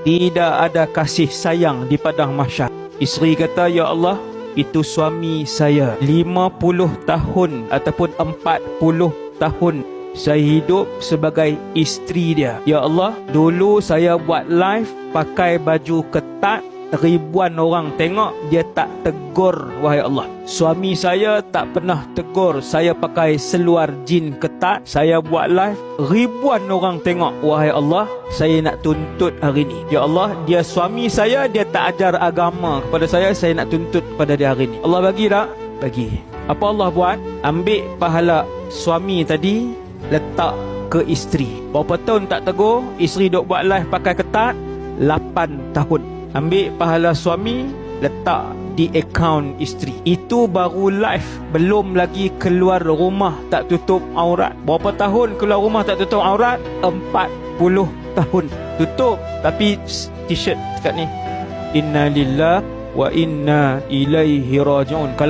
Tidak ada kasih sayang di padang mahsyar. Isteri kata, ya Allah, itu suami saya 50 tahun ataupun 40 tahun saya hidup sebagai isteri dia. Ya Allah, dulu saya buat live pakai baju ketat, ribuan orang tengok, dia tak tegur, wahai Allah. Suami saya tak pernah tegur saya pakai seluar jin ketat, saya buat live, ribuan orang tengok, wahai Allah. Saya nak tuntut hari ni. Ya Allah, dia suami saya, dia tak ajar agama kepada saya nak tuntut pada dia hari ni. Allah bagi tak? Bagi. Apa Allah buat? Ambil pahala suami tadi, letak ke isteri. Berapa tahun tak tegur, isteri duk buat live pakai ketat? 8 tahun. Ambil pahala suami, letak di akaun isteri. Itu baru live, belum lagi keluar rumah tak tutup aurat. Berapa tahun keluar rumah tak tutup aurat? 40 tahun. Tutup, tapi t-shirt dekat ni, Inna lillahi wa inna ilaihi raji'un. Kalau